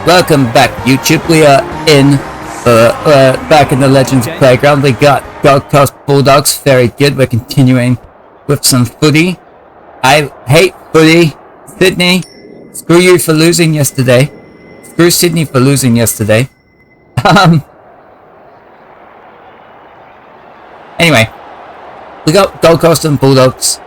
Welcome back, YouTube. We are back in the Legends Playground. We got Gold Coast Bulldogs. Very good. We're continuing with some footy. I hate footy. Sydney, screw you for losing yesterday. Screw Sydney for losing yesterday. Anyway, we got Gold Coast and Bulldogs.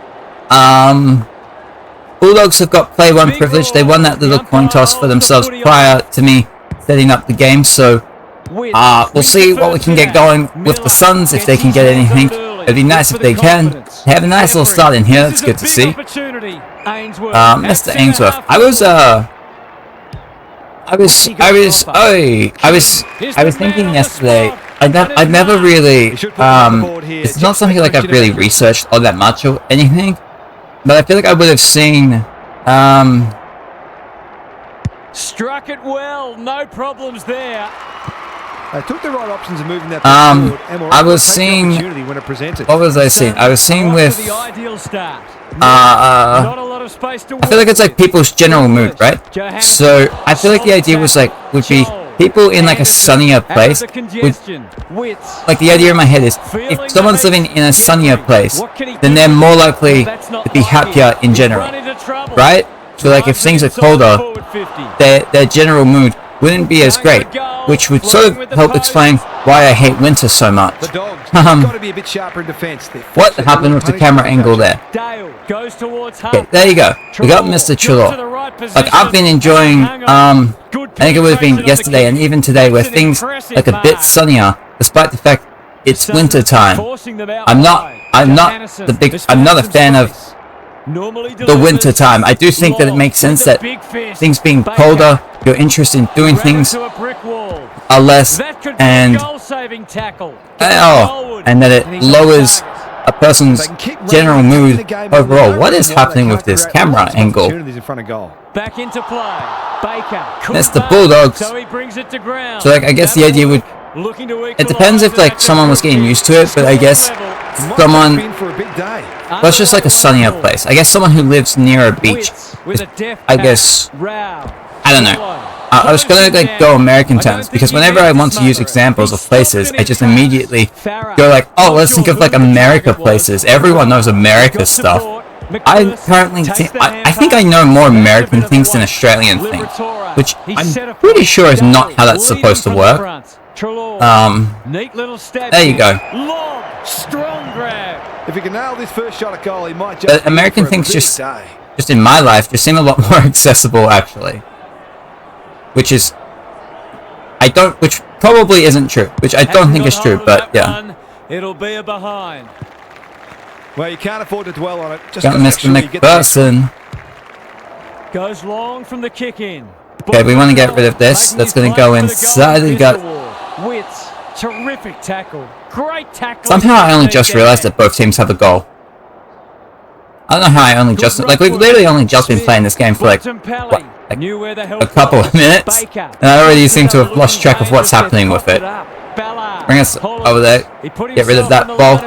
Bulldogs have got play one privilege. They won that little coin toss for themselves prior to me setting up the game, so we'll see what we can get going with the Suns, if they can get anything. It'd be nice if they can. They have a nice little start in here. It's good to see. Mr. Ainsworth, I was thinking yesterday. I've never really it's not something like I've really researched all that much or anything. But I feel like I would have seen, struck it well, no problems there. I took the right options and moving that. I was seeing, what was I seeing? I was seeing with, I feel like it's like people's general mood, right? So I feel like the idea was like, would be people in like a sunnier place, like the idea in my head is, if someone's living in a sunnier place, then they're more likely to be happier in general, right? So like if things are colder, their general mood wouldn't be as great, which would sort of help explain why I hate winter so much. What happened with the camera angle there? Okay, there you go. We got Mr. Trelaw. Like, I've been enjoying, I think it would have been yesterday and even today, where things like a bit sunnier, despite the fact it's winter time. I'm not a fan of the winter time. I do think that it makes sense that things being colder, your interest in doing things are less, and that it lowers a person's general mood overall. What is happening with this camera angle? Back into play. Baker. That's the Bulldogs. So he brings it to ground. So like, I guess the idea would, it depends if like someone was getting used to it, but I guess someone, well, it's just like a sunnier place. I guess someone who lives near a beach is, I guess, I don't know. I was gonna like go American terms, because whenever I want to use examples of places, I just immediately go like, oh, let's think of like America places. Everyone knows America stuff. I currently I think I know more American things than Australian things, which I'm pretty sure is not how that's supposed to work. There you go. If he can nail this first shot at goal, he might just American things just in my life just seem a lot more accessible, actually. Which probably isn't true, which I don't think is true, but yeah. It'll be a behind. Well, you can't afford to dwell on it. Just got Mr. McPherson. Goes long from the kick in. Okay, we want to get rid of this. That's going to go inside. We got Wits. Terrific tackle. Great tackle. Somehow I only just realized that both teams have a goal. I don't know how I only just, like, we've literally only just been playing this game for like, what, like a couple of minutes, and I already seem to have lost track of what's happening with it. Bring us over there. Get rid of that ball.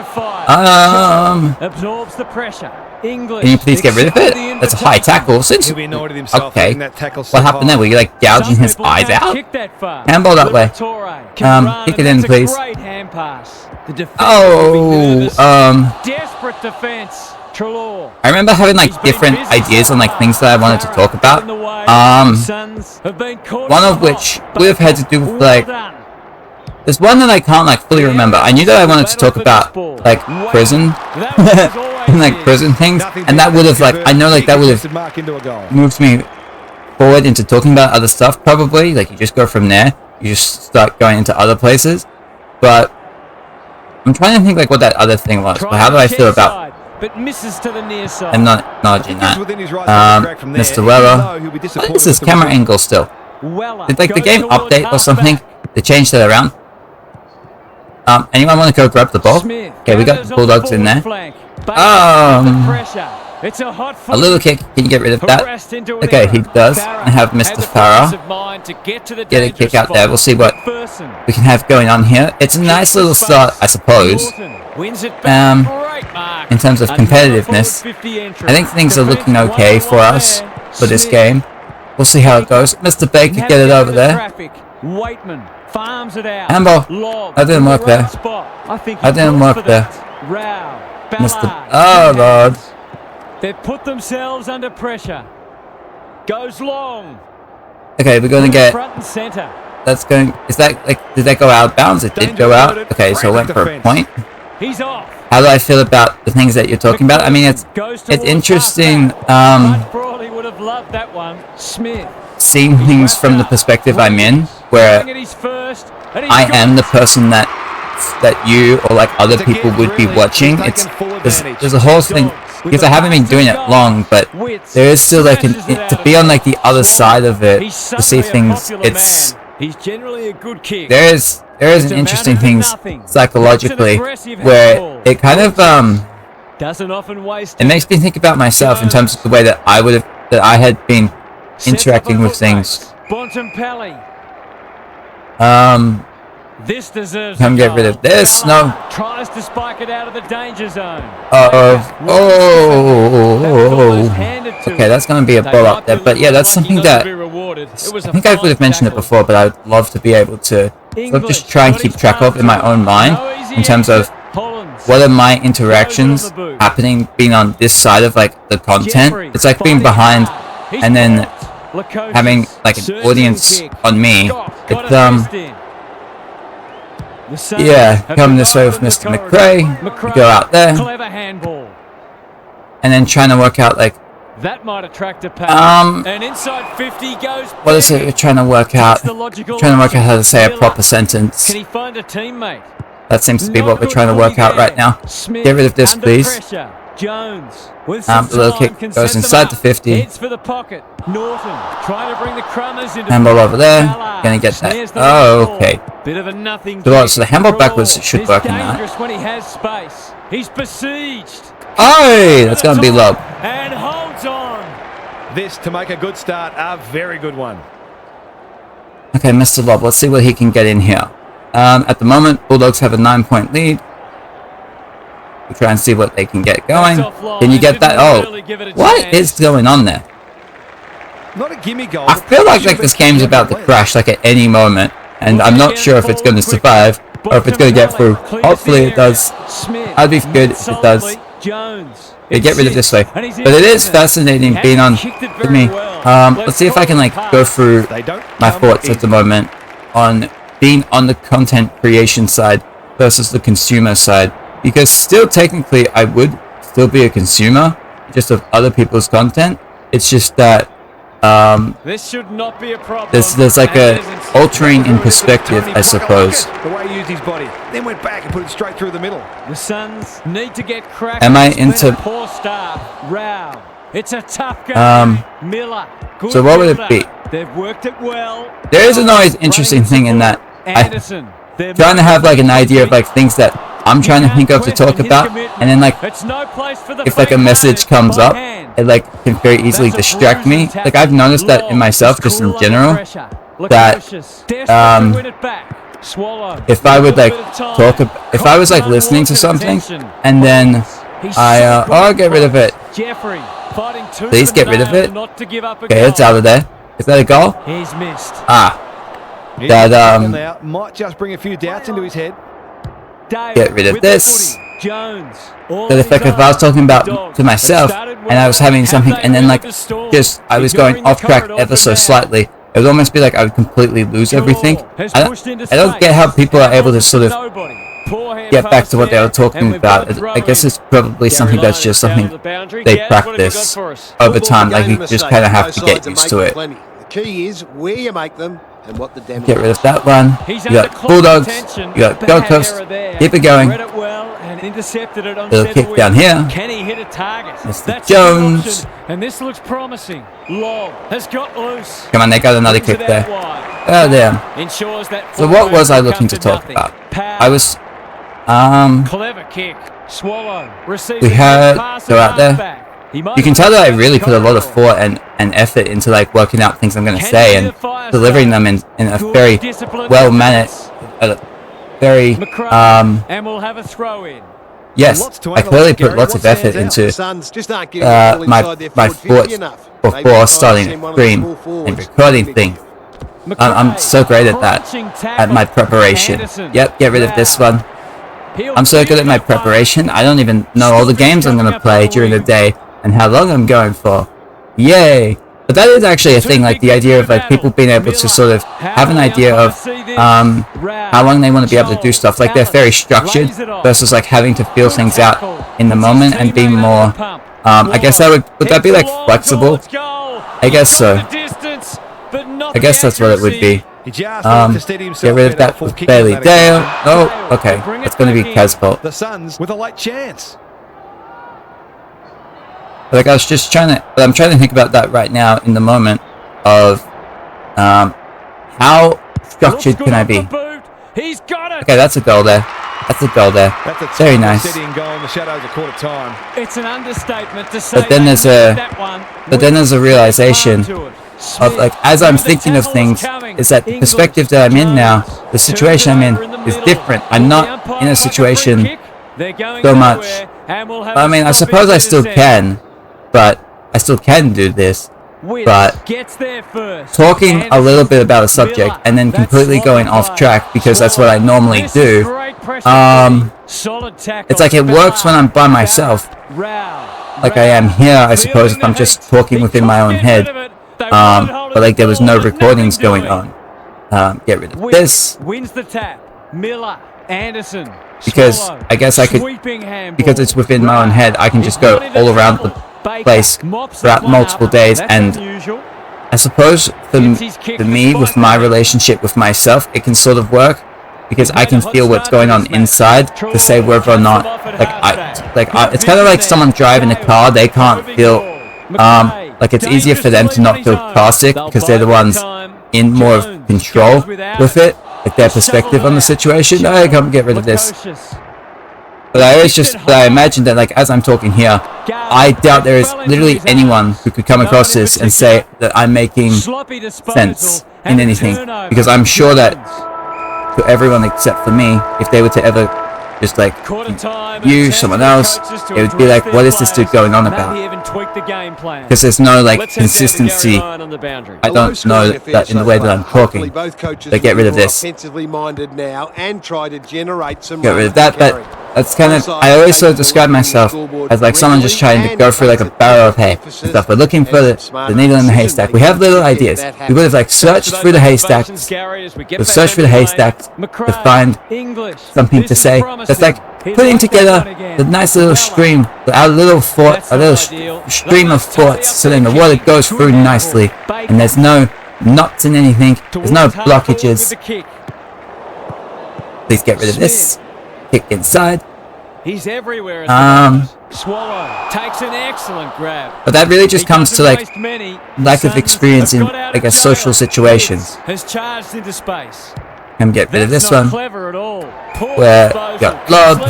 Absorbs the pressure. Can you please get rid of it? That's a high tackle. Since okay, what happened there? Were you like gouging his eyes out? Handball that way. Kick it in, please. Desperate defense. I remember having like different ideas on like things that I wanted to talk about. One of which would have had to do with like, there's one that I can't like fully remember. I knew that I wanted to talk about like prison, like prison things, and that would have like, I know like that would have moved me forward into talking about other stuff probably. Like you just go from there, you just start going into other places. But I'm trying to think like what that other thing was. But how do I feel about? But misses to the near side. I'm not acknowledging that. Mr. Weller. What is this camera angle still? Did like the game update or something to change that around? Anyone want to go grab the ball? Okay, we got the Bulldogs in there. A little kick. Can you get rid of that? Okay, he does. I have Mr. Farah. Get a kick out there. We'll see what we can have going on here. It's a nice little start, I suppose. In terms of competitiveness, I think things are looking okay for us for this game. we'll see how it goes. Mr. Baker, get it over there. Waitman farms it out. Handball. I didn't work there. I didn't work there. Mr. Oh, Lord. They've put themselves under pressure. Goes long. Okay, we're going to get... Front and centre. That's going... Is that, like, did that go out of bounds? It did go out. Okay, so it went for a point. He's off. How do I feel about the things that you're talking about? I mean, it's interesting, would have loved that one. Smith. Seeing things from the perspective I'm in, where I am the person that you or like other people would be watching. There's a whole thing, because I haven't been doing it long, but there is still like to be on like the other side of it, to see things. He's generally a good kick. There is an interesting thing psychologically where it kind of doesn't often waste. It makes me think about myself in terms of the way that I had been interacting with things. This deserves come get rid of this. No. Tries to spike it out of the danger zone. Okay, that's going to be a ball up there. But yeah, that's something that I think I would have mentioned it before, but I'd love to be able to sort of just try and keep track of in my own mind in terms of what are my interactions happening, being on this side of like the content. It's like being behind and then having like an audience on me. It's yeah, come this way with Mr. McRae. We go out there, and then trying to work out like that might attract a pass. And inside 50 goes. What is it we're trying to work out? Trying to work out how to say a proper sentence. Can he find a teammate? That seems to be what we're trying to work out right now. Get rid of this, please. Jones with the little kick goes inside the 50. For the pocket. Norton trying to bring the Crummers into handball over there. Gonna get that. Oh, okay. Bit of a nothing. So the handball backwards should work in that. When he has space. He's besieged. Oh, that's gonna be low. And holds on. This to make a good start, a very good one. Okay, Mr. Lob, let's see what he can get in here. At the moment, Bulldogs have a 9-point lead. We'll try and see what they can get going. Can you get that? Oh, what is going on there? Not a gimme goal. I feel like this game's about to crash like at any moment, and I'm not sure if it's going to survive or if it's going to get through. Hopefully it does. I'd be good if it does. Yeah, get rid of this way. But it is fascinating being on with me. Let's see if I can like go through my thoughts at the moment on being on the content creation side versus the consumer side, because still technically I would still be a consumer just of other people's content. It's just that this should not be a problem. There's like a altering in perspective, I suppose. The way he used his body, then went back and put it straight through the middle. The Suns need to get cracking. Am I into poor start? Rao. It's a tough game. Miller. So what would it be? They've worked it well. There is an always interesting thing in that I'm trying to have like an idea of like things that I'm trying to think of to talk about, and then like if like a message comes up, it like can very easily distract me. Like I've noticed that in myself just in general, that if I would like if I was like listening to something and then I'll get rid of it. Please get rid of it. Okay, it's out of there. Is that a goal? He's missed. That might just bring a few doubts into his head. Get rid of this. That if like if I was talking about to myself and I was having something and then like just I was going off track ever so slightly, it would almost be like I would completely lose everything. I don't get how people are able to sort of get back to what they were talking about. I guess it's probably something that's just something they practice over time. Like you just kind of have to get used to it. The key is where you make them and what the damage. Get rid of that one. You got Bulldogs. You got Gold Coast. Keep it going. Little kick down here. Can he hit a target? Mr. Jones. And this looks promising. Lob has got loose. Come on, they got another kick there. Oh, damn. So what was I looking to talk about? I was clever kick. Swallow. We had go out there. You can tell that I really put a lot of thought and effort into like working out things I'm going to say and delivering them in a very well mannered, very and we'll have a throw in. yes, I clearly put lots of effort into my thoughts before starting a stream and recording things. I'm so great at that, at my preparation. Yep, get rid of this one. I'm so good at my preparation, I don't even know all the games I'm going to play during the day and how long I'm going for. Yay! But that is actually a thing, like the idea of like people being able to sort of have an idea of how long they want to be able to do stuff. Like they're very structured versus like having to feel things out in the moment and being more, I guess that would that be like flexible? I guess so. I guess that's what it would be. Get rid of that with Bailey Dale. Oh, okay. It's going to be Casbolt. The Suns with a late chance. Like I was just I'm trying to think about that right now in the moment of how structured can I be? Okay, that's a goal there. That's a goal there. Very nice. It's an understatement to say. But then there's a realization of like as I'm thinking of things is that the perspective that I'm in now, the situation I'm in is different. I'm not in a situation so much. I mean, I suppose I still can. But I still can do this. But talking a little bit about a subject and then completely going off track because that's what I normally do. It's like it works when I'm by myself. Like I am here, I suppose, if I'm just talking within my own head. But like there was no recordings going on. Get rid of this. Because I guess I could, because it's within my own head, I can just go all around the place throughout multiple days, and I suppose for me with my relationship with myself it can sort of work because I can feel what's going on inside to say whether or not it's kind of like someone driving a car. They can't feel like it's easier for them to not feel car sick because they're the ones in more of control with it, like their perspective on the situation. I can't get rid of this. But I imagine that like as I'm talking here, I doubt there is literally anyone who could come across this and say that I'm making sense in anything, because I'm sure that to everyone except for me, if they were to ever just like you, someone else, it would be like, what is this dude going on about? Because there's no like consistency. I don't know that in the way that I'm talking. They get rid of this. Get rid of that, but that's kind of, I always sort of describe myself as like someone just trying to go through like a barrel of hay and stuff. We're looking for the needle in the haystack. We have little ideas. We would have like searched through the haystacks. We've searched through the haystacks to find something to say. That's like putting together the nice little stream, our little stream of thoughts, so then the water goes through nicely, and there's no knots in anything. There's no blockages. Please get rid of this. Kick inside. He's everywhere. Swallow takes an excellent grab. But that really just comes to like lack of experience in like a social situations. Has charged into space. And get rid of this one. Where you got lob,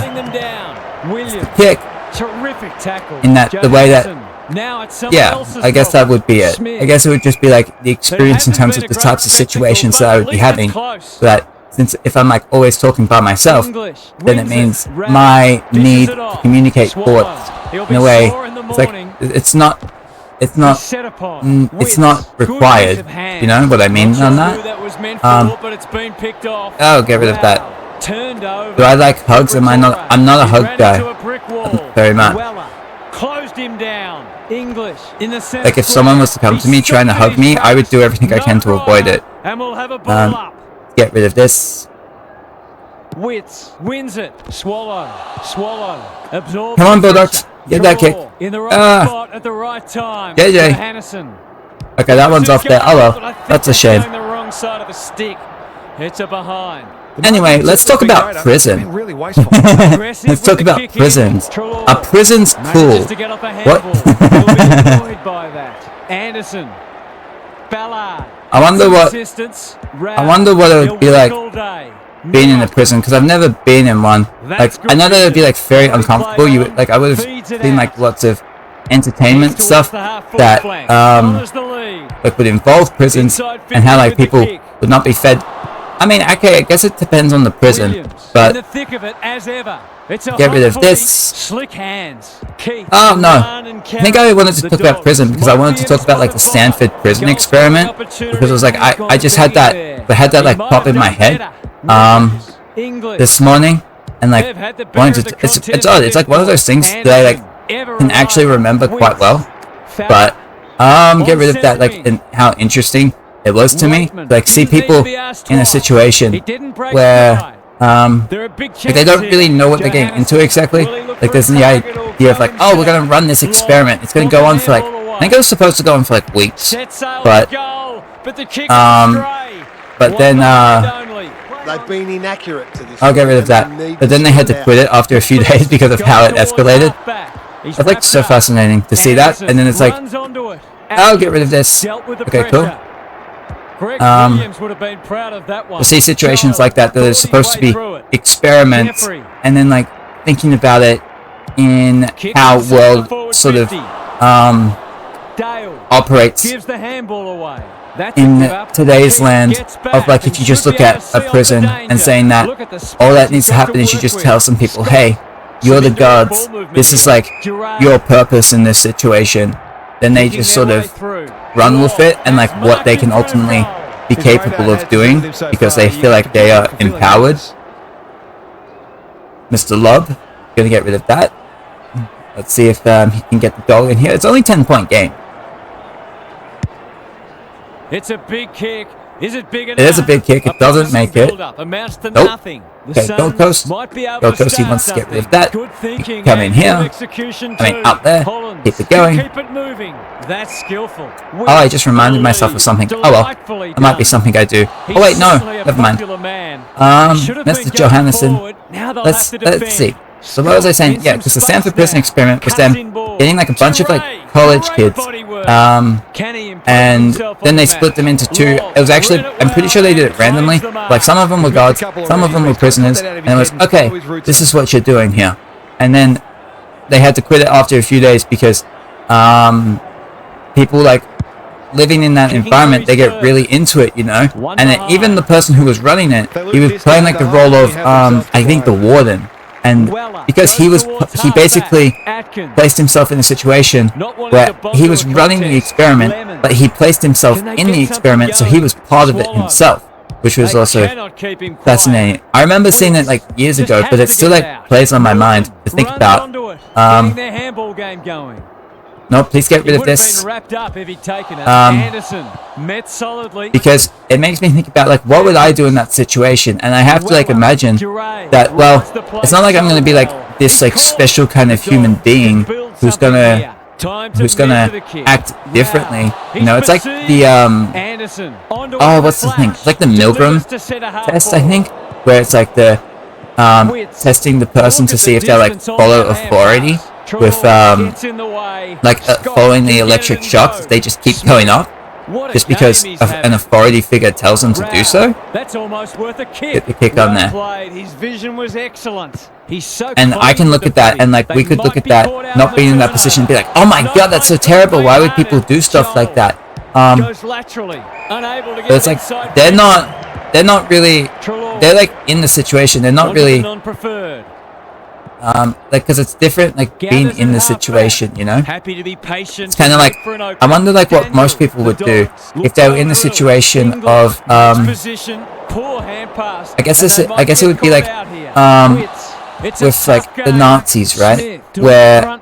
kick. Terrific tackle. In that the way that yeah, I guess that would be it. I guess it would just be like the experience in terms of the types of situations that I would be having. So that since if I'm like always talking by myself, then it means my need to communicate thoughts in a way. It's like it's not required. You know what I mean on that? Oh, get rid of that. Do I like hugs? I'm not a hug guy. Very much. Like if someone was to come to me trying to hug me, I would do everything I can to avoid it. Get rid of this. Wins it. Swallow. Absorb. Come on, Bulldogs. Get that kick. In the right spot at the right time. JJ. Okay, that one's off there. Oh well, that's a shame. The wrong side of the stick. It's a behind. Anyway, let's talk about prison. Let's talk about prisons. Are prisons cool? What? Anderson. Ballard. I wonder what it would be like being in a prison, because I've never been in one. Like I know that it'd be like very uncomfortable. I would have seen like lots of entertainment stuff that like would involve prisons and how like people would not be fed. I mean, okay, I guess it depends on the prison, but Get rid of this. Slick hands. Keith, Oh no, run and I think I wanted to talk about prison because I wanted to talk about like the Stanford prison experiment, because it was like I just had that like pop in my head this morning, and like wanted to, it's odd. It's like one of those things that I like can actually remember quite well, but get rid of that, like, and how interesting it was to me, like see people in a situation where like they don't really know what they're getting into exactly. Like there's the idea of like, oh, we're gonna run this experiment. It's gonna go on for like, I think it was supposed to go on for like weeks, but then They've been inaccurate to this. I'll get rid of that. But then they had to quit it after a few days because of how it escalated. It's like so fascinating to see that, and then it's like, I'll get rid of this. Okay, cool. To see situations like that are supposed to be experiments, and then like thinking about it in how world sort of operates in today's land, of like if you just look at a prison and saying that all that needs to happen is you just tell some people, hey, you're the guards, this is like your purpose in this situation, then they just sort of run with it and like what they can ultimately be capable of doing because they feel like they are empowered. Mr. Lobb, gonna get rid of that. Let's see if he can get the goal in here. It's only 10-point game. It's a big kick. Is it big enough? It is a big kick. It doesn't make it. Nope. Okay, Gold Coast. Gold Coast, he wants to get rid of that. Come in here. I mean, up there. Keep it going. That's skillful. Oh, I just reminded myself of something. Oh well, it might be something I do. Oh wait, no, never mind. Mr. Johannesson. Let's see. So what was I saying? Yeah, because the Stanford prison experiment was them getting like a bunch of like college kids, and then they split them into two. It was actually, I'm pretty sure they did it randomly. Like some of them were guards, some of them were prisoners, and it was, okay, this is what you're doing here. And then they had to quit it after a few days because people like living in that environment, they get really into it, you know. And then even the person who was running it, he was playing like the role of I think the warden. And because he basically placed himself in a situation where he was running the experiment, but he placed himself in the experiment, so he was part of it himself, which was also fascinating. I remember seeing it like years ago, but it still like plays on my mind to think about. No, please get rid of this. Because it makes me think about like what would I do in that situation, and I have to like imagine that, well, it's not like I'm gonna be like this like special kind of human being who's gonna act differently. You know, it's like the oh, what's the thing? It's like the Milgram test, I think, where it's like the testing the person to see if they like follow authority with like following the electric shocks. They just keep going up just because an authority figure tells them to do so. That's almost worth a kick. Get the kick on there. His vision was excellent. He's so and I can look at that, and like we could look at that, not being in that position, and be like, oh my god, that's so terrible. Why would people do stuff like that? But it's like they're not really. They're like in the situation. They're not really. Like, because it's different, like being in the situation, you know. It's kind of like, I wonder like what most people would do if they were in the situation of I guess it would be like with like the Nazis, right, where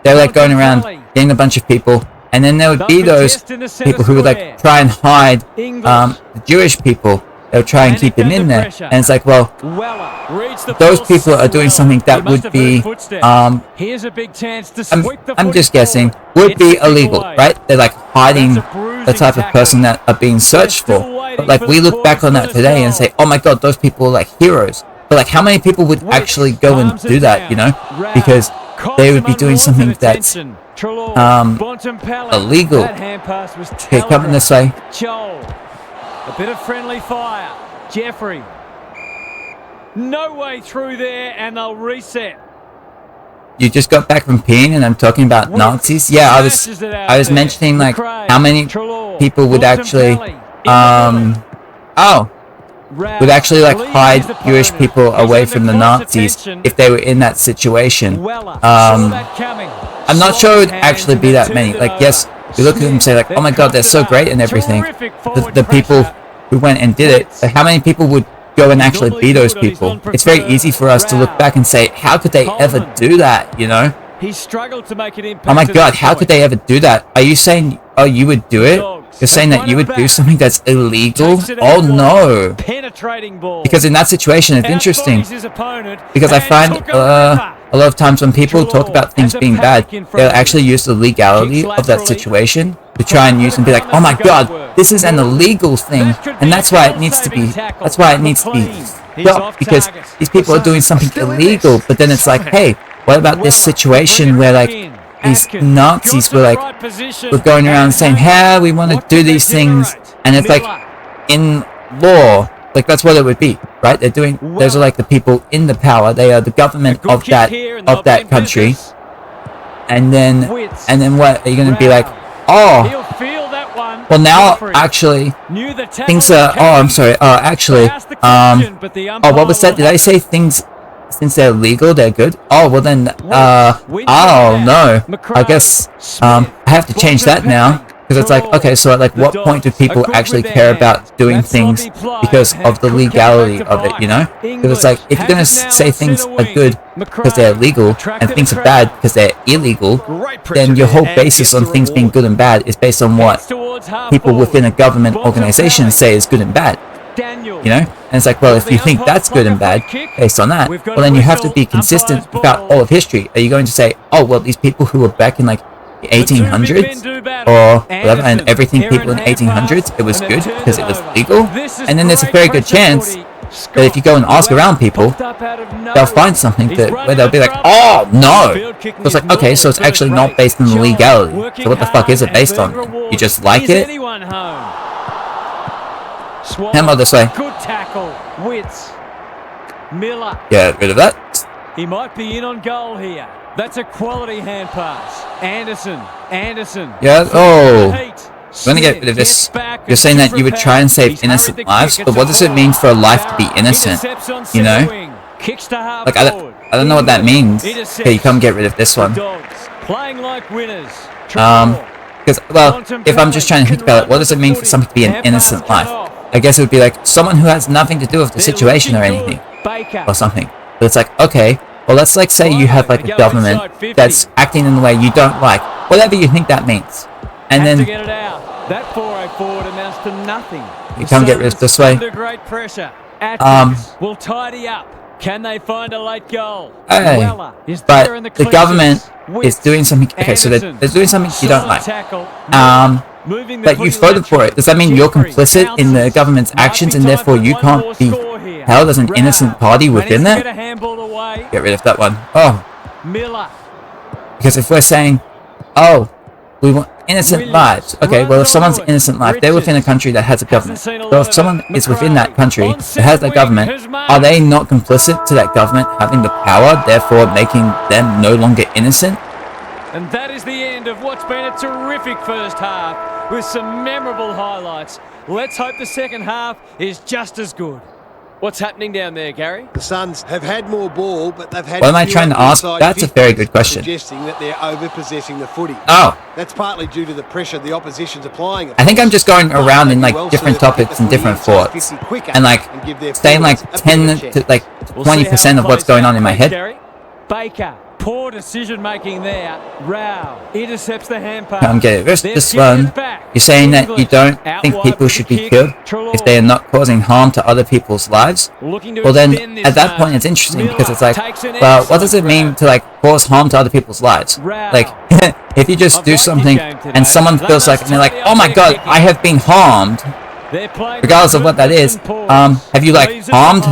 they're like going around getting a bunch of people, and then there would be those people who would like try and hide the Jewish people. They'll try and keep them in there, and it's like, well, those people are doing something that would be, I'm just guessing, would be illegal, right? They're like hiding the type of person that are being searched for. But like we look back on that today and say, oh my god, those people are like heroes. But like how many people would actually go and do that, you know? Because they would be doing something that's illegal. Okay, coming this way. A bit of friendly fire. Jeffrey. No way through there, and they'll reset. You just got back from peeing and I'm talking about Nazis? Yeah, I was mentioning like how many people would actually oh, would actually like hide Jewish people away from the Nazis if they were in that situation. I'm not sure it would actually be that many. Like, yes, we look at them and say like, oh my god, they're so great and everything. The people who went and did it, like, how many people would go and actually be those people? It's very easy for us to look back and say, how could they ever do that, you know? He struggled to make an impact. Oh my god, how could they ever do that? Are you saying, oh, you would do it? You're saying that you would do something that's illegal? Oh no! Because in that situation, it's interesting. Because I find a lot of times when people talk about things being bad, they'll actually use the legality of that situation to try and use and be like, oh my god, this is an illegal thing, and that's why it needs to be. That's why it needs to be stopped, because these people are doing something illegal. But then it's like, hey, what about this situation where like these Nazis were going around saying, "Hey, we want to do these things," and it's like in law, like that's what it would be, right? Those are like the people in the power. They are the government of that country, and then what are you going to be like? Oh, well now actually things are. Oh, I'm sorry. Oh, actually, oh, what was that? Did I say things? Since they're legal, they're good. Oh, well then, oh no. I guess, I have to change that now. Because it's like, okay, so at like what point do people actually care about doing things because of the legality of it, you know? Because it's like, if you're going to say things are good because they're legal, and things are bad because they're illegal, then your whole basis on things being good and bad is based on what people within a government organization say is good and bad. You know? And it's like, well, if you think that's good and bad based on that, well then you have to be consistent about all of history. Are you going to say, oh, well, these people who were back in like the 1800s or whatever, and everything people in 1800s, it was good because it was legal? And then there's a very good chance that if you go and ask around people, they'll find something where they'll be like, oh, no. So it's like, okay, so it's actually not based on the legality. So what the fuck is it based on? You just like it? Hammer this way. Good tackle. Wits. Miller. Get rid of that. He might be in on goal here. That's a quality hand pass. Anderson. Yeah. Oh. I'm gonna get rid of this. You're saying that you would try and save innocent lives, but what does it mean for a life to be innocent? You know? Like I don't know what that means. Okay, you come get rid of this one. Playing like winners. Because, well, if I'm just trying to think about it, what does it mean for something to be an innocent life? I guess it would be like someone who has nothing to do with the situation or anything, or something. But it's like, okay, well, let's like say you have like a government that's acting in the way you don't like, whatever you think that means, and then that 4-0 forward amounts to nothing. You can't get rid of this way. Under great pressure. Will tidy up. Can they find a late goal? Hey, but the government is doing something. Okay, so they're doing something you don't like. But you voted for it. Does that mean you're complicit in the government's actions and therefore you can't be held as an innocent party within that? Get rid of that one. Oh. Because if we're saying, oh, we want innocent lives. Okay, well if someone's innocent life, they're within a country that has a government. So if someone is within that country that has a government, are they not complicit to that government having the power, therefore making them no longer innocent? And that is the end of what's been a terrific first half with some memorable highlights. Let's hope the second half is just as good. What's happening down there, Gary? The Suns have had more ball, but they've had... What am I trying to ask? That's a very good question. Suggesting that they're over-possessing the footy. Oh. That's partly due to the pressure the opposition's applying. I think I'm just going around in like different topics and different thoughts. And like saying like 10 to like 20% of what's going on in my head. Baker. Poor decision making there. Rao intercepts the hand pass. I'm getting this one. You're saying that you don't think people should be killed if they are not causing harm to other people's lives? Well then, at that point it's interesting because it's like, well, what does it mean to like cause harm to other people's lives? Like, if you just do something and someone feels like, and they're like, oh my god, I have been harmed, regardless of what that is, have you like harmed?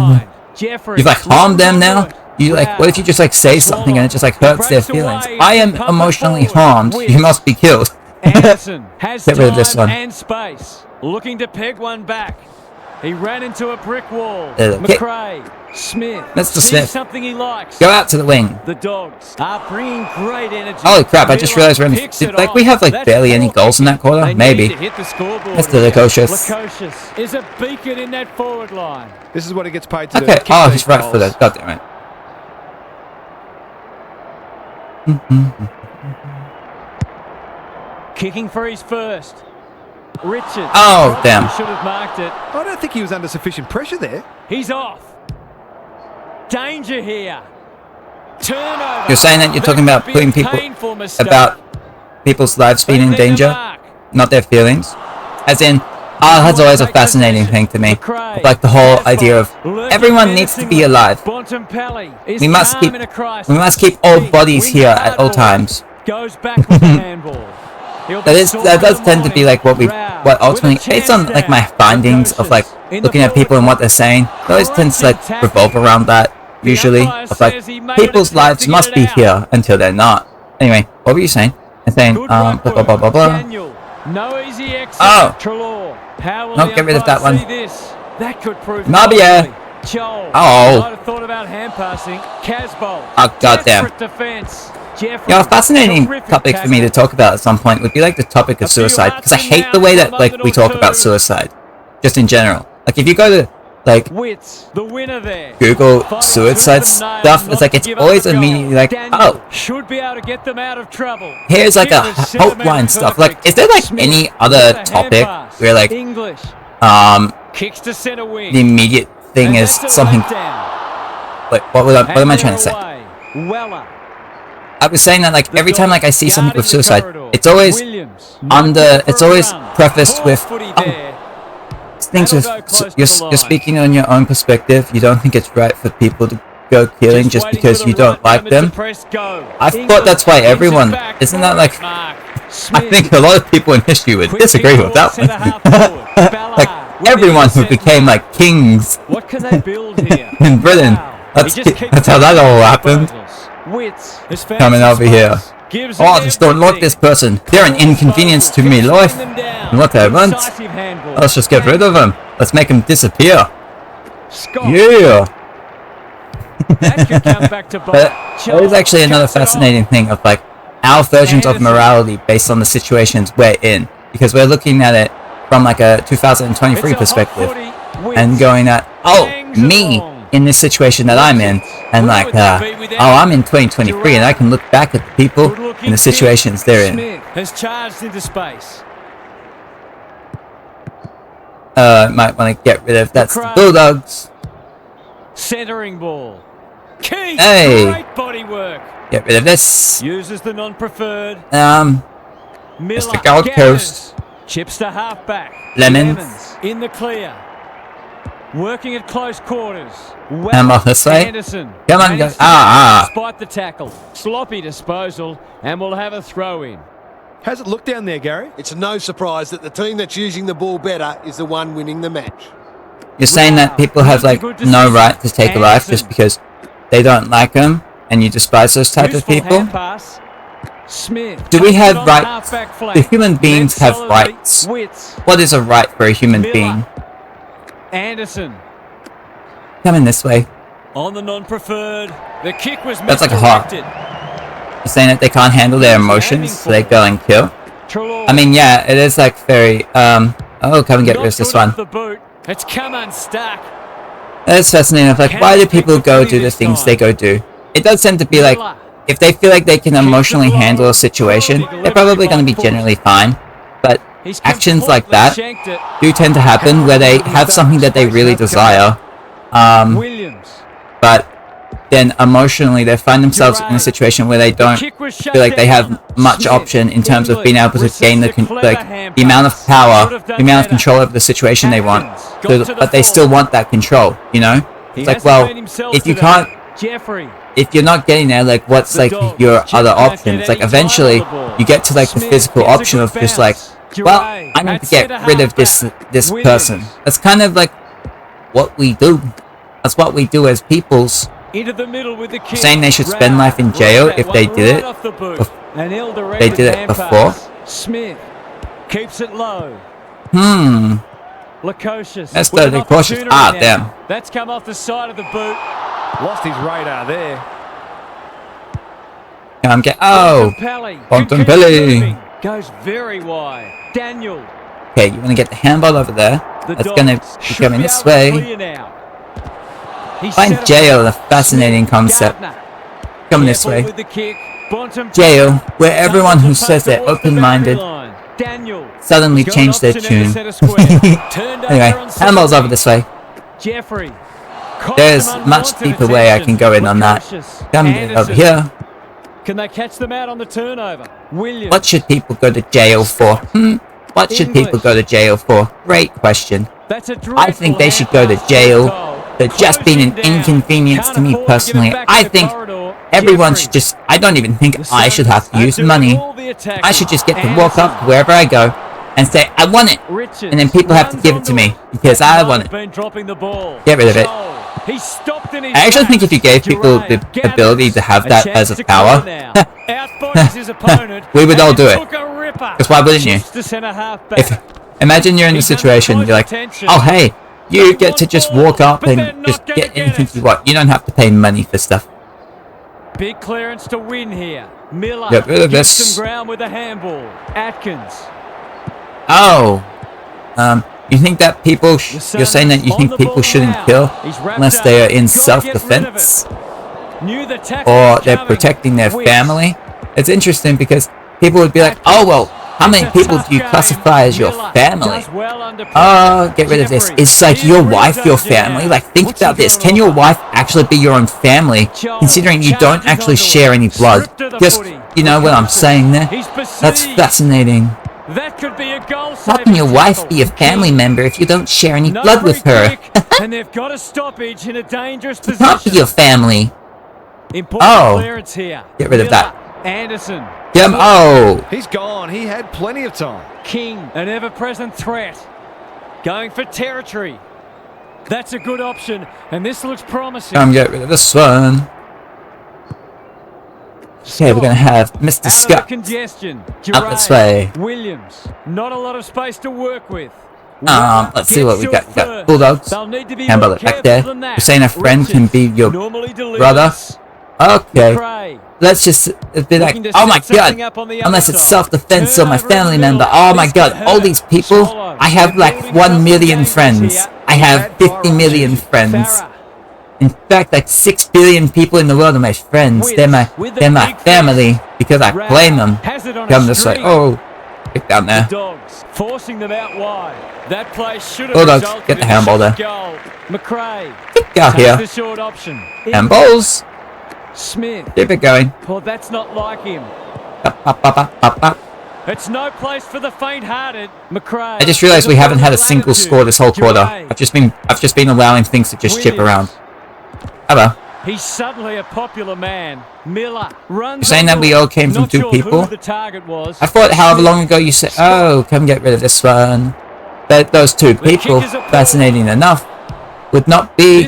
You've like harmed them now? You like, what if you just like say something and it just like hurts their feelings? I am emotionally harmed. You must be killed. Anderson has get rid of this one. And space, looking to peg one back. He ran into a brick wall. Okay. McRae. Smith. Mr. sees Smith. something he likes. Go out to the wing. The Dogs are bringing great energy. Holy crap, I just realized we're in... Like, we have, like, barely any goals in that quarter? Maybe. That's delicious. Lukosius is a beacon in that forward line. This is what he gets paid to do. Okay, Kick oh, these he's right for goals. that. God damn it. Kicking for his first. Richards. Oh, damn. Should have marked it. I don't think he was under sufficient pressure there. He's off. Danger here. Turnover. You're saying that you're talking about putting people... About people's lives being in danger? Not their feelings? As in... Oh, that's always a fascinating thing to me. Like the whole idea of everyone needs to be alive. We must keep all bodies here at all times. Goes back with the handball. That does tend to be like what ultimately, based on like my findings of like looking at people and what they're saying, it always tends to like revolve around that usually of like people's lives must be here until they're not. Anyway, what were you saying? I'm saying blah blah blah blah blah. Oh, no, get rid of that one. That could prove Nabia. Oh. Oh goddamn. Yeah, a fascinating topic for me to talk about at some point would be like the topic of suicide, because I hate the way that like we talk about suicide, just in general. Like if you go to like Google suicide stuff, it's like it's always immediately like, oh, here's like a helpline stuff. Like, is there like any other topic where like the immediate thing is something? Like what am I trying to say? I was saying that like every time like I see something with suicide, it's always prefaced with things with you're speaking on your own perspective. You don't think it's right for people to go killing just because you don't like them. I thought that's why everyone, isn't that like, I think a lot of people in history would disagree with that one. Like everyone who became like kings in Britain, that's how that all happened. Coming over here. Oh, just don't like this person. They're an inconvenience to me life. And what I want, let's just get rid of them. Let's make them disappear. Yeah. But there is actually another fascinating thing of like our versions of morality based on the situations we're in, because we're looking at it from like a 2023 perspective and going at, oh, me in this situation that I'm in, and like, oh, I'm in 2023 and I can look back at the people in the situations they're in. Might want to get rid of, that's the Bulldogs. Centering ball. Key. Hey. Great body work. Get rid of this. Uses the non-preferred. Mr. Gold Coast. Chips to halfback. Lemons. In the clear. Working at close quarters. And off this way. Anderson. Come on, go. Despite the tackle. Sloppy disposal, and we'll have a throw in. How's it look down there, Gary? It's no surprise that the team that's using the ball better is the one winning the match. You're saying that people have like no right to take a life just because they don't like them, and you despise those type of people? Do we have rights? Do human beings have rights? What is a right for a human being? Anderson. Coming this way. On the non-preferred. The kick was that's like a hawk. You're saying that they can't handle their emotions, so they go and kill? I mean, yeah, it is like very, oh, come and get rid of this one. It's come unstuck. That's fascinating. Like, why do people go do the things they go do? It does tend to be like, if they feel like they can emotionally handle a situation, they're probably going to be generally fine. But actions like that do tend to happen where they have something that they really desire, but then emotionally they find themselves in a situation where they don't feel like they have much option in terms of being able to gain the amount of power, the amount of control over the situation they want, but they still want that control, you know? It's like, well, if you can't, if you're not getting there, like, what's like your other option? It's like eventually you get to like the physical option of just like, well, I need to get rid of this person. That's kind of like what we do. That's what we do as peoples. Saying they should spend life in jail if they did it. They did it before. Smith keeps it low. Lacocious. Mr. Lacocious. Ah, damn. That's come off the side of the boot. Lost his radar there. Come get. Oh, Bontempelli. Goes very wide. Daniel. Okay, you want to get the handball over there. That's going to be coming this way. Find jail, a fascinating concept. Coming this way. Jail, where everyone who says they're open-minded suddenly change their tune. Anyway, handball's over this way. There's a much deeper way I can go in on that. Come get over here. Can they catch them out on the turnover? Williams. What should people go to jail for? What should people go to jail for? Great question. I think they should go to jail for just being an inconvenience to me personally. I think everyone should just... I don't even think I should have to use money. I should just get to walk up to wherever I go and say, I want it. And then people have to give it to me because I want it. Get rid of it. I actually think if you gave people the ability to have that as a power, we would all do it. Because why wouldn't you? Imagine you're in a situation, you're like, oh hey, you get to just walk up and just get anything you want. You don't have to pay money for stuff. Big clearance to win here. Miller get rid of gets this. some ground with a handball. Atkins. Oh. You think that people... you're saying that you think people shouldn't kill unless they are in self-defense? Or they're protecting their family? It's interesting because people would be like, oh well, how many people do you classify as your family? Oh, get rid of this. Is like your wife your family? Like, think about this. Can your wife actually be your own family, considering you don't actually share any blood? Just, you know what I'm saying there? That's fascinating. That could be a goal. How can your wife be a family member if you don't share any blood with her? And they've got a stoppage in a dangerous position. Can't be your family. Important clearance here. Get rid of that. Anderson. Oh. He's gone. He had plenty of time. King, an ever-present threat. Going for territory. That's a good option, and this looks promising. Get rid of this one. Okay, we're going to have Mr. Scott up this way. Williams, not a lot of space to work with. Let's see what we got. We got Bulldogs. Handball it back there. You're saying a friend can be your brother? Okay. Let's just be like, oh my god, unless it's self-defense or my family member. Oh my god, all these people. I have like 1 million friends. I have 50 million friends. In fact, like 6 billion people in the world are my friends. They're my family because I claim them. Come this way. Oh, kick down there. Forcing them out wide. That play should have Bulldogs, get the handball there. McRae. Kick out here. The short option. Handballs. Smith. Keep it going. Well, that's not like him. It's no place for the faint-hearted. McRae. I just realized we haven't had a single score this whole quarter. I've just been allowing things to just chip around. Hello. He's suddenly a popular man. Miller runs. You're saying that we all came from two people? I thought however long ago you said, oh, come get rid of this one. Those two people, fascinating enough, would not be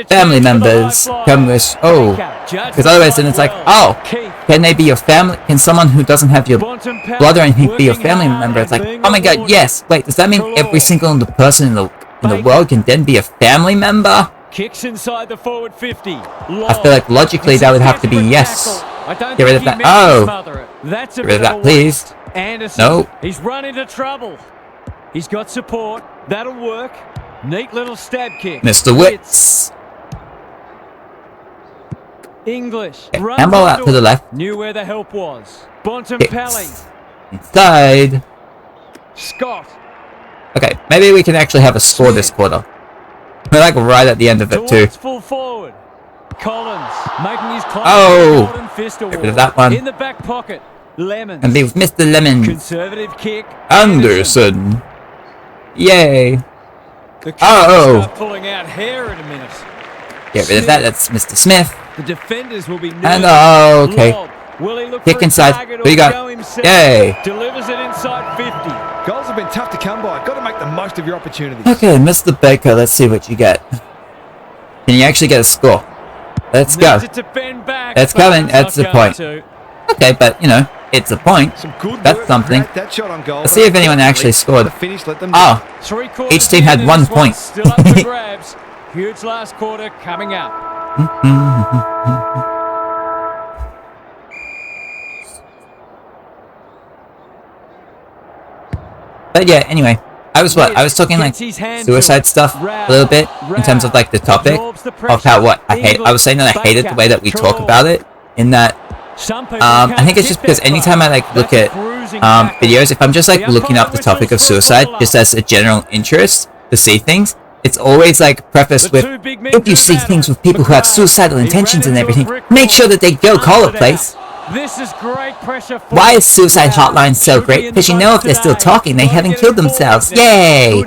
family members. Come this, oh. Because otherwise then it's like, oh, can they be your family? Can someone who doesn't have your blood or anything be your family member? It's like, oh my god, yes. Wait, does that mean every single person in the world can then be a fammy member? Kicks inside the forward 50. I feel like logically that would have to be yes. Get rid of that. Oh. Get rid of that, please. No. He's run into trouble. He's got support. That'll work. Neat little stab kick. Mr. Wits. English. Handball out to the left. Knew where the help was. Bontempelli. Inside. Scott. Okay, maybe we can actually have a score this quarter. We're like right at the end of it too. Full forward. Collins making his oh, get rid of that one. In the back pocket. Lemons. And be with Mr. Lemons. Conservative kick. Anderson. Yay. Oh. Pulling out hair in a minute. Get rid of that. That's Mr. Smith. The defenders will be and okay. Kick inside. What do you got? Yay. Delivers it inside 50. Goals have been tough to come by. Got to make the most of your opportunities. Okay, Mr. Baker, let's see what you get. Can you actually get a score? Let's go. It's coming. That's the point. Okay, but, you know, it's a point. Some good That's work. something. Create that shot on goal. Let's see if anyone actually scored. The finish let them Oh, down. each team had 1 point. Still up for grabs. Huge last quarter coming up. But yeah, anyway, I was talking like suicide stuff a little bit in terms of like the topic of how I was saying that I hated the way that we talk about it. In that, I think it's just because anytime I like look at videos, if I'm just like looking up the topic of suicide just as a general interest to see things, it's always like prefaced with, if you see things with people who have suicidal intentions and everything, make sure that they go call a place. This is great pressure. Why is suicide hotline so great? Because you know if they're still talking, they haven't killed themselves. Yay!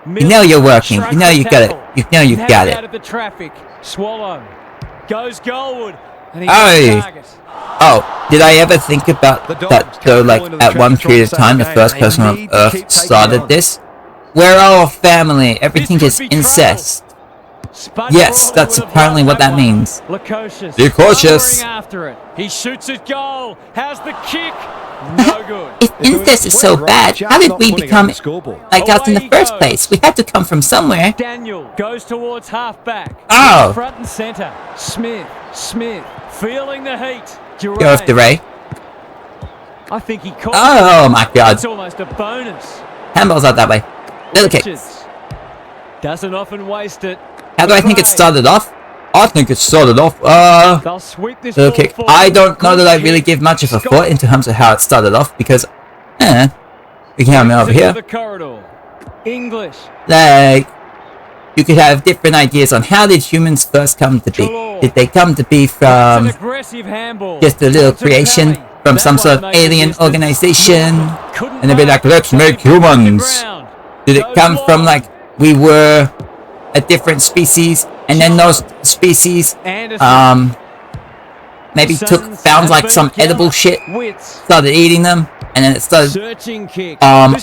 You know you're working. You know you got it. You know you've got it. Swallow goes goalward. Oh, did I ever think about that though, like at one period of time the first person on Earth started this? We're all family, everything is incest. Yes, that's apparently what that means. Be cautious. After it. He shoots at goal. How's the kick? No good. If incest is so bad, how did we become like us in the first place? We had to come from somewhere. Daniel goes towards half-back. Oh! Front and centre. Smith, feeling the heat. Go off the Ray. I think he caught. Oh my god. It's almost a bonus. Handball's out that way. Little kick. Doesn't often waste it. How do I think it started off? I think it started off, They'll sweep this little kick. I don't know that I really give much of a thought in terms of how it started off because, we can have over here. English. Like, you could have different ideas on how did humans first come to be. Did they come to be from just a little creation from some sort of alien organization? And they'd be like, let's make humans. Did it come from like, we were a different species, and then those species, maybe found like some edible shit, started eating them, and then it started,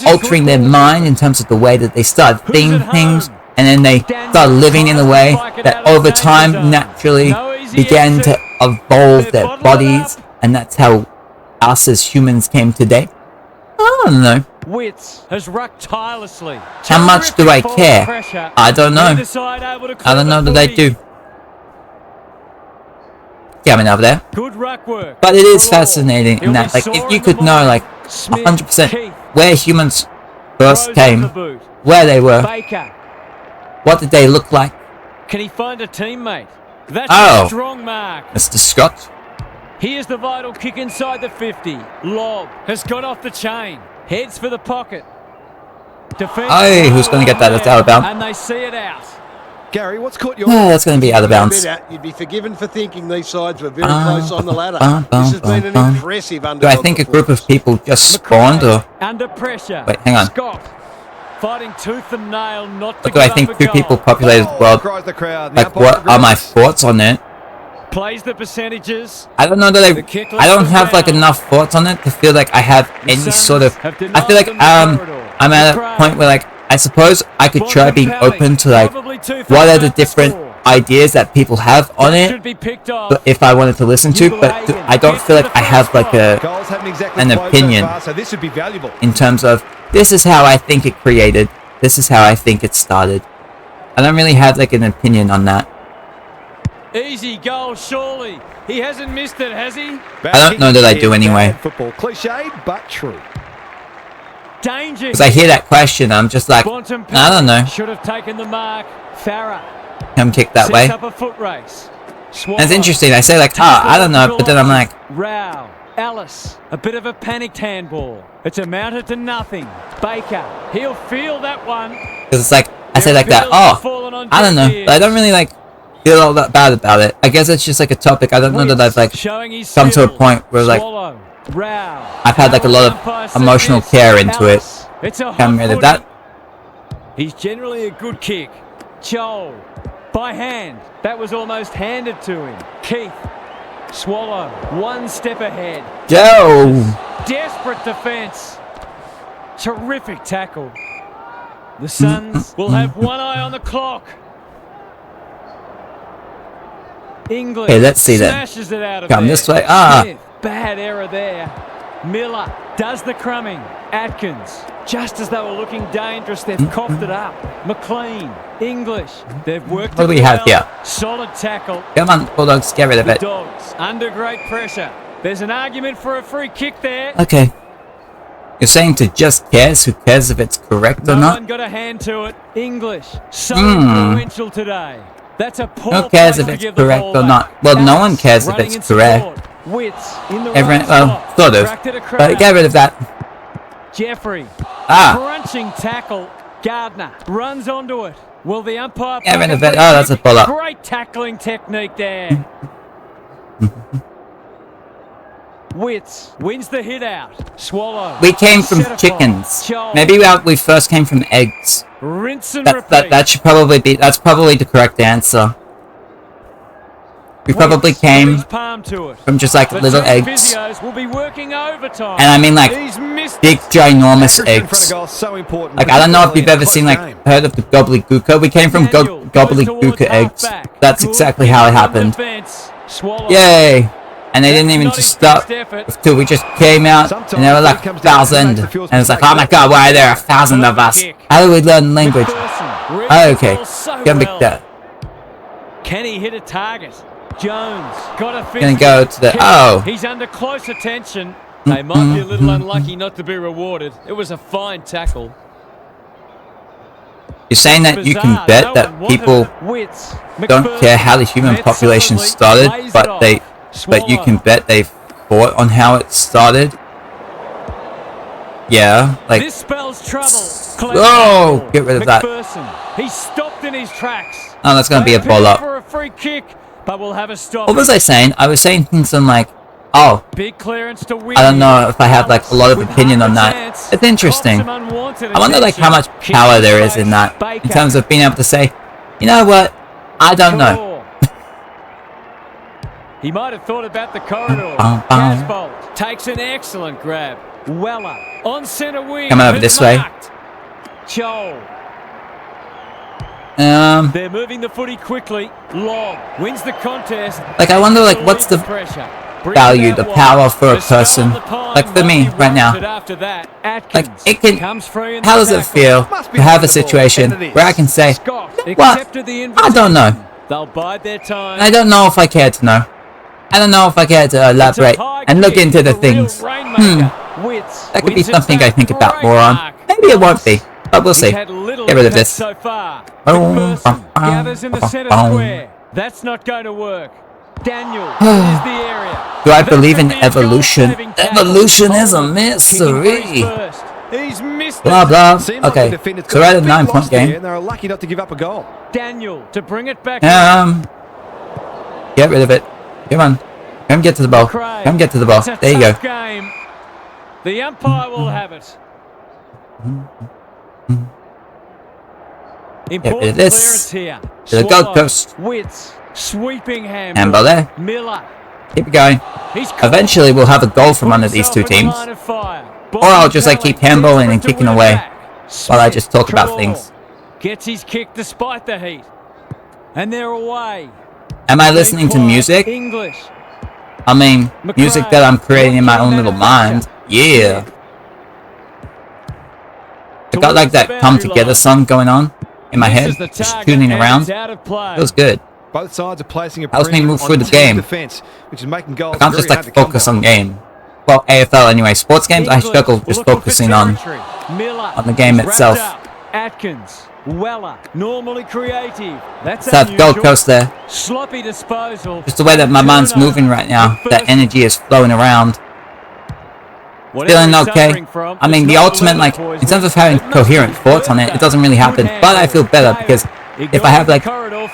altering their mind in terms of the way that they started thinking things, and then they started living in a way that over time naturally began to evolve their bodies, and that's how us as humans came today. I don't know. Wits has rucked tirelessly. How much do I care? I don't know. I don't know that I do. Coming over there. Good ruck work. But it is fascinating in that, like, if you could know, like, 100% where humans first came, where they were, what did they look like? Can he find a teammate? That's a strong mark. Mr. Scott. Here's the vital kick inside the 50. Lob has got off the chain. Heads for the pocket. Hey, who's going to get that? That's out of bounds. And they see it out. Gary, what's caught your... that's going to be out of bounds. You'd be forgiven for thinking these sides were very close on the ladder. This has been an impressive underdog. Do I think a group of people just spawned, or... Under pressure. Wait, hang on. Scott fighting tooth and nail not to do I think two people populated the world? Like, what are my thoughts on it? Plays the percentages. I don't know that I don't have like enough thoughts on it to feel like I have any sort of. I feel like I'm at a point where like I suppose I could try being open to like what are the different ideas that people have on it, but if I wanted to listen to, but I don't feel like I have like an opinion in terms of this is how I think it created, this is how I think it started. I don't really have like an opinion on that. Easy goal, surely. He hasn't missed it, has he? I don't know that I do anyway. Football cliche, but true. Danger. Because I hear that question, I'm just like, I don't know. Should have taken the mark. Farah. Come kick that way. Up a foot race. And it's interesting. I say like, I don't know, but then I'm like, Rao. Alice. A bit of a panicked handball. It's amounted to nothing. Baker. He'll feel that one. Because it's like, I say like that, I don't know, but I don't really like feel all that bad about it. I guess it's just like a topic. I don't know that I've like come to a point where like I've had like a lot of emotional care into it. Can't rid of that. He's generally a good kick. Joel by hand. That was almost handed to him. Keith. Swallow. One step ahead. Joe. Desperate defense. Terrific tackle. The Suns will have one eye on the clock. English. Hey, let's see that. Smashes it out of Come there. this way. Smith, bad error there. Miller does the crumbing. Atkins, just as they were looking dangerous, they've coughed it up. McLean, English, they've worked it What do we have here? Solid tackle. Come on, Bulldogs, get rid of it. Dogs under great pressure. There's an argument for a free kick there. Okay. You're saying to just cares? Who cares if it's correct or No not? one got a hand to it. English, so influential today. That's a poor Who cares place if to it's give the correct ball or back. not? Well, no one Dallas cares if running it's in correct. support. Wits in the Everyone, right well, spot. sort of. Cracked it across. But get rid of that. Jeffrey, Ah. crunching tackle. Gardner runs onto it. Will the umpire? Get rid of play it. Oh, that's a pull up. Great tackling technique there. Wits wins the hit out. Swallow. We came from Set a chickens. fault. Maybe we first came from eggs. Rinse and That repeat. should probably be. That's probably the correct answer. We probably Wits came put his palm to it. from just like The little two eggs, physios will be working overtime. and I mean like He's missed big, it. ginormous Accuracy in front of eggs. goal is so important, Like I don't know if you've particularly in a ever close seen game. heard of the gobbledygooker. We came from Daniel goes gobbledygooker towards eggs. half-back. That's Good exactly how it finish on happened. defense. Swallow. Yay! And they didn't That's even not just his best stop effort. until we just came out, and there were like 1,000, and it's like, oh my god, why are there 1,000 of us? How do we learn language? McPherson reads Oh, the okay, ball so gonna be well. that. Can he hit a target? Jones got a fist. Gonna go to the He's under close attention. They might be a little unlucky not to be rewarded. It was a fine tackle. You're saying that you can Bizarre. bet No that one wanted people it. Wits. don't McPherson care how the human met population solidly, started, lays it but off. you can Swallow. bet they fought on how it started. Yeah, like This spells trouble. Whoa, get rid of that. McPherson. He stopped in his tracks. oh, that's gonna be a They ball appeal up. for a free kick, but we'll have a stop. What was I saying? I was saying things on like, oh, Big clearance to win. I don't know if I have like a lot of With opinion half on a that. chance, It's interesting. cops some unwanted I wonder like how much attention. power there Kick is in to that, face. in terms of being able to say, you know what, I don't know. Claw. He might have thought about the corridor. Bum, bum. Casbolt takes an excellent grab. Weller on centre wing. Come over this way. Marked. Chol. They're moving the footy quickly. Long wins the contest. Like I wonder like what's the pressure. value, the power for a person, like for me right now. Like it can, how does it feel to have a situation where I can say, what, I don't know, They'll bide their time. and I don't know if I care to know. I don't know if I care to elaborate and look into the things. That could be something I think about more on. Maybe it won't be, but we'll see. Get rid of this. So far. Boom, McPherson bum, gathers in the bum, centre bum. square. That's not going to work. Daniel is the area. Do I That believe in could be a evolution? goal-saving tackle. Evolution is a Kicking mystery. free first. He's missed Blah it. blah. Seemed like the Okay, defenders so got we're at a a big 9-point loss there, game. and they were lucky not to give up a goal. Daniel to bring it back. Get rid of it. Come on. Come get to the ball. Craig. Come get to the ball. It's a There you go. tough game. The umpire will have it. Important this. clearance here. To the Gold Swallow. Coast. Wits. Sweeping handball. Handball there. Miller. Keep it going. He's caught. Eventually we'll have a goal from one of these two Himself in the teams. line of fire. Or I'll just like keep handballing and kicking away while I just talk about Claw. things. Gets his kick despite the heat. And they're away. Am I listening to music? English. I mean, music that I'm creating in my own little mind. Yeah. I got like that come together song going on in my head, just tuning around. Feels good. Both sides are placing a Helps me premium move on through the team game. defense, which is making goals I can't very just like hard to come focus by. on game. Well, AFL anyway. Sports games, I struggle just focusing on the game itself. Atkins, Weller, normally creative. That's South unusual. Gold Coast there. Sloppy disposal. Just the way that my mind's moving right now, that energy is flowing around. Feeling okay. I mean, the ultimate, like, in terms of having coherent thoughts on it, it doesn't really happen. But I feel better because if I have, like,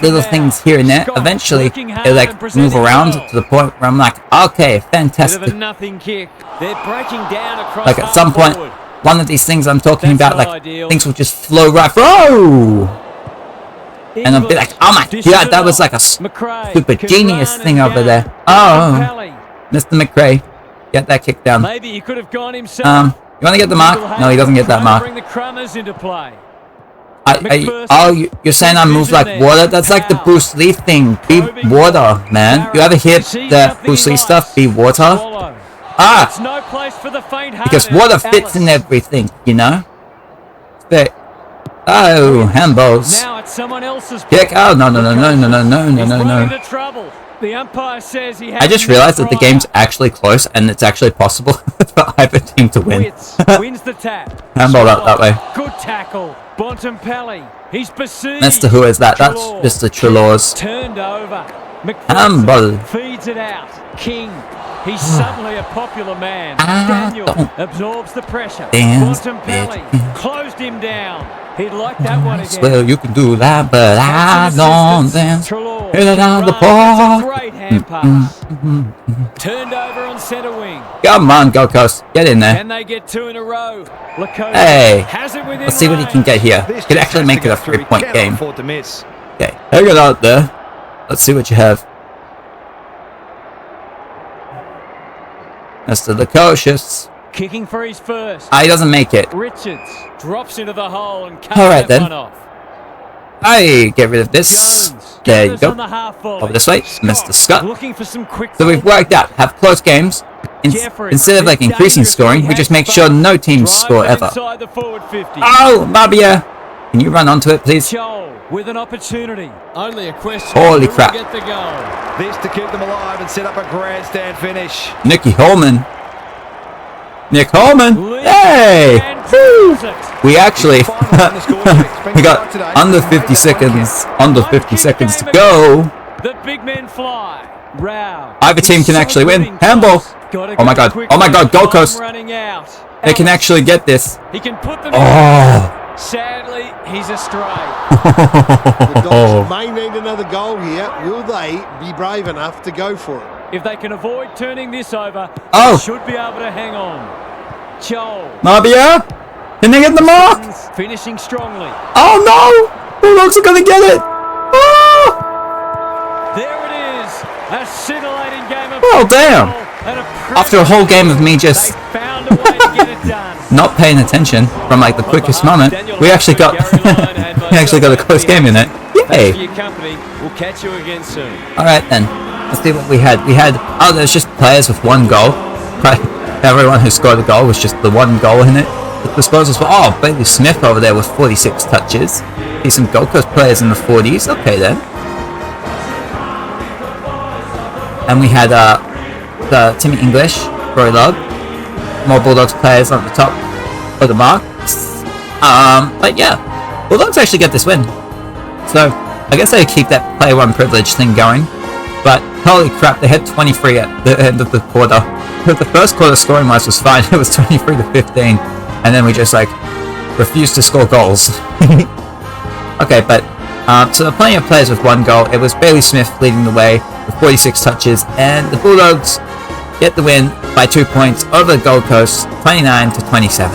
little things here and there, eventually it'll, like, move around to the point where I'm like, okay, fantastic. Nothing kick. They're breaking down across Like, at some point, forward. one of these things I'm talking That's about, not like, ideal. things will just flow right through. Oh! And I'll be like, oh my god, that was like a super genius thing over there. Oh, Mr. McRae. Get that kick down. Maybe he could have gone himself. You want to get the mark? No, he doesn't get that mark. Bring the Crummers into play. You're saying I move like water? That's like the Bruce Lee thing. Be water, man. You ever hear the Bruce Lee stuff? Be water? It's no place for the faint-hearted. Because water fits in everything, you know? But, oh, handballs. Now it's someone else's Kick. Oh, no. The umpire says he I just realized that the game's actually close and it's actually possible for either team to win. Wins the tap. Handball out that way. Good tackle. Bontempelli. He's pursued. That's the who is that? That's just the Trelaws. Turned over. Handball. Feeds it out. King. He's suddenly a popular man. Daniel absorbs the pressure. Bontempelli closed him down. He'd like that one again. Well, you can do that, but I don't dance. Hit it out the ball. Great hand pass. Turned over on centre wing. Come on, Gold Coast. Get in there. Can they get 2 in a row? Lakota Hey, has it within let's see what he can get here. Could actually make it a 3-point game. To miss. Okay, hang it out there. Let's see what you have. That's the Lacocious. Kicking for his first. He doesn't make it. Richards drops into the hole and cuts Alright that then. one off. Get rid of this. Jones There you gathers go. on the half volley. Over this way, Mr. Scott. Looking for some quick So we've worked out, have close games. Instead of like increasing scoring, we just make sure no teams score ever. Inside the forward 50. Oh, Mabia! Can you run onto it, please? Joel with an opportunity. Only a question. Holy who will crap. Get the goal. This to keep them alive and set up a grandstand finish. Nicky Holman. Nick Holman. Hey! And Woo! it. We actually we got today. under 50 seconds. Under 50 seconds to go. The big men fly. Rao. Either team can actually win. Handball. Oh my god. Oh my god. Gold Coast. Running out. They can actually get this. He can put them Oh. in. Sadly, he's astray. The Dogs may need another goal here. Will they be brave enough to go for it? If they can avoid turning this over, Oh. they should be able to hang on. Joel. Mabia. Can they get the mark? Finishing strongly. Oh no. Bulldogs are going to get it. Oh. There it is. A scintillating game of Oh, damn. football and a After a whole game of me just they found a way to get it done. not paying attention from like the quickest moment, we actually got we actually got a close game in it. Thanks for Yay! your company. We'll catch you again soon. All right then, let's see what we had. There's just players with 1 goal. Right, everyone who scored a goal was just the 1 goal in it. The disposals were Bailey Smith over there with 46 touches. See some Gold Coast players in the 40s. Okay then. And we had the Timmy English, Roy Love, more Bulldogs players on the top of the marks. But yeah, Bulldogs actually get this win. So I guess they keep that player 1 privilege thing going. But holy crap, they had 23 at the end of the quarter. The first quarter scoring wise was fine. It was 23 to 15, and then we just like refused to score goals. Okay, but so there are plenty of players with 1 goal. It was Bailey Smith leading the way with 46 touches, and the Bulldogs get the win by 2 points over the Gold Coast, 29 to 27.